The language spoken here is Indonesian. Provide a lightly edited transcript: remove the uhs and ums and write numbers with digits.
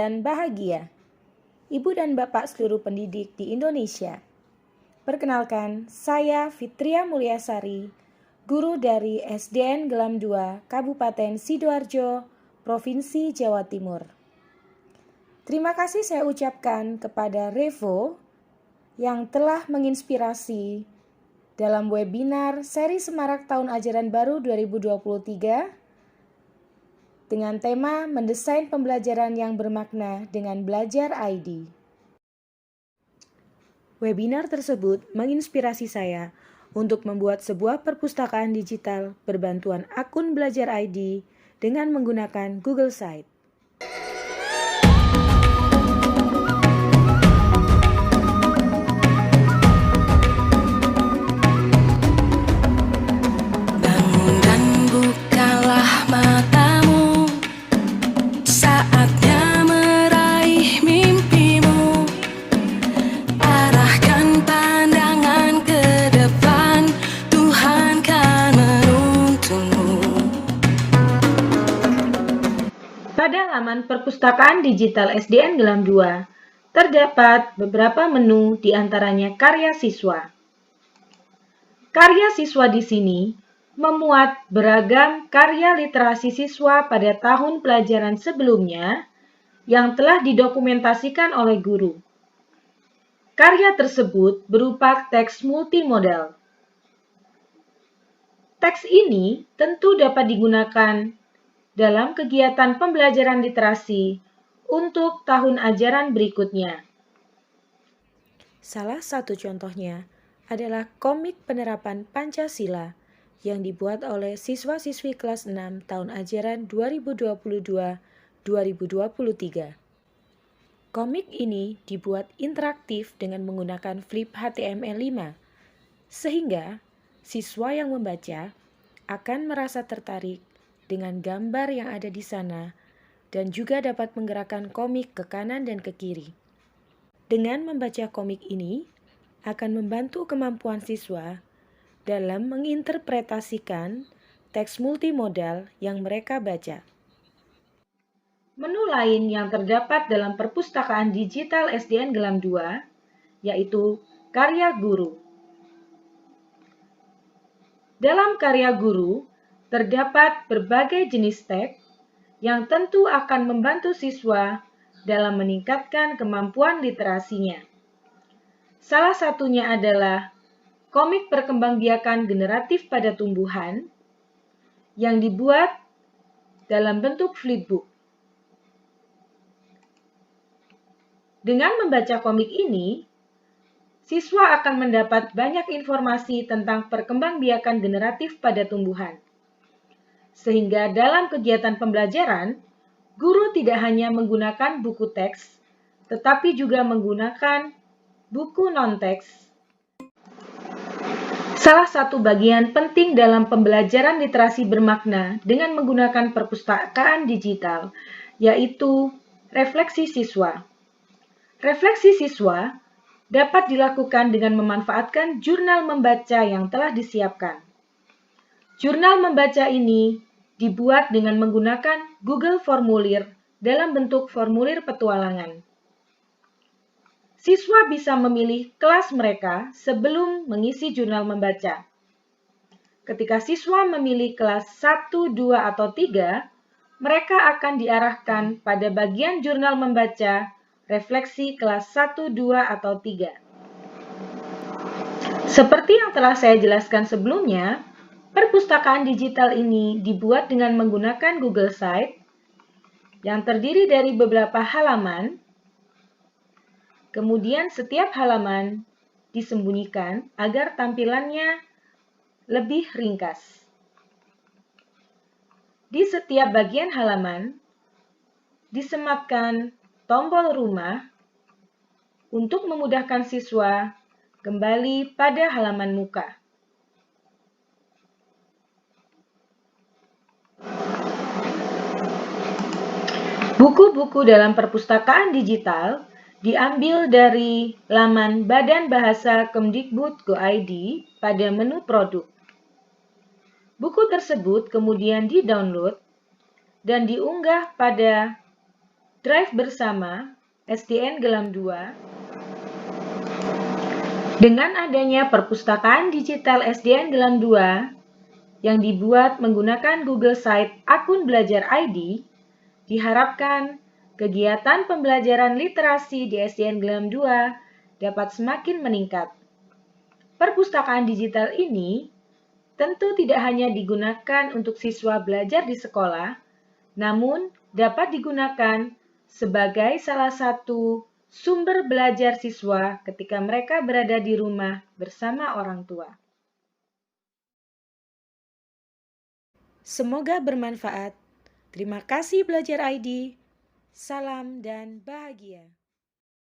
dan bahagia. Ibu dan Bapak seluruh pendidik di Indonesia. Perkenalkan, saya Fitria Mulyasari, guru dari SDN Gelam 2, Kabupaten Sidoarjo, Provinsi Jawa Timur. Terima kasih saya ucapkan kepada Revo yang telah menginspirasi dalam webinar seri Semarak Tahun Ajaran Baru 2023 dengan tema mendesain pembelajaran yang bermakna dengan Belajar ID. Webinar tersebut menginspirasi saya untuk membuat sebuah perpustakaan digital berbantuan akun Belajar ID dengan menggunakan Google Site. Pada laman perpustakaan digital SDN Gelam 2, terdapat beberapa menu di antaranya karya siswa. Karya siswa di sini memuat beragam karya literasi siswa pada tahun pelajaran sebelumnya yang telah didokumentasikan oleh guru. Karya tersebut berupa teks multimodal. Teks ini tentu dapat digunakan dalam kegiatan pembelajaran literasi untuk tahun ajaran berikutnya. Salah satu contohnya adalah komik penerapan Pancasila yang dibuat oleh siswa-siswi kelas 6 tahun ajaran 2022-2023. Komik ini dibuat interaktif dengan menggunakan flip HTML5, sehingga siswa yang membaca akan merasa tertarik dengan gambar yang ada di sana dan juga dapat menggerakkan komik ke kanan dan ke kiri. Dengan membaca komik ini akan membantu kemampuan siswa dalam menginterpretasikan teks multimodal yang mereka baca. Menu lain yang terdapat dalam perpustakaan digital SDN Gelam 2 yaitu karya guru. Dalam karya guru terdapat berbagai jenis teks yang tentu akan membantu siswa dalam meningkatkan kemampuan literasinya. Salah satunya adalah komik perkembangbiakan generatif pada tumbuhan yang dibuat dalam bentuk flipbook. Dengan membaca komik ini, siswa akan mendapat banyak informasi tentang perkembangbiakan generatif pada tumbuhan. Sehingga dalam kegiatan pembelajaran, guru tidak hanya menggunakan buku teks, tetapi juga menggunakan buku non-teks. Salah satu bagian penting dalam pembelajaran literasi bermakna dengan menggunakan perpustakaan digital, yaitu refleksi siswa. Refleksi siswa dapat dilakukan dengan memanfaatkan jurnal membaca yang telah disiapkan. Jurnal membaca ini dibuat dengan menggunakan Google Formulir dalam bentuk formulir petualangan. Siswa bisa memilih kelas mereka sebelum mengisi jurnal membaca. Ketika siswa memilih kelas 1, 2, atau 3, mereka akan diarahkan pada bagian jurnal membaca refleksi kelas 1, 2, atau 3. Seperti yang telah saya jelaskan sebelumnya, perpustakaan digital ini dibuat dengan menggunakan Google Site yang terdiri dari beberapa halaman. Kemudian setiap halaman disembunyikan agar tampilannya lebih ringkas. Di setiap bagian halaman disematkan tombol rumah untuk memudahkan siswa kembali pada halaman muka. Buku-buku dalam perpustakaan digital diambil dari laman Badan Bahasa Kemdikbud.go.id pada menu produk. Buku tersebut kemudian di-download dan diunggah pada Drive bersama SDN Gelam 2. Dengan adanya perpustakaan digital SDN Gelam 2 yang dibuat menggunakan Google Site akun Belajar ID, diharapkan kegiatan pembelajaran literasi di SDN Gelam 2 dapat semakin meningkat. Perpustakaan digital ini tentu tidak hanya digunakan untuk siswa belajar di sekolah, namun dapat digunakan sebagai salah satu sumber belajar siswa ketika mereka berada di rumah bersama orang tua. Semoga bermanfaat. Terima kasih Belajar ID. Salam dan bahagia.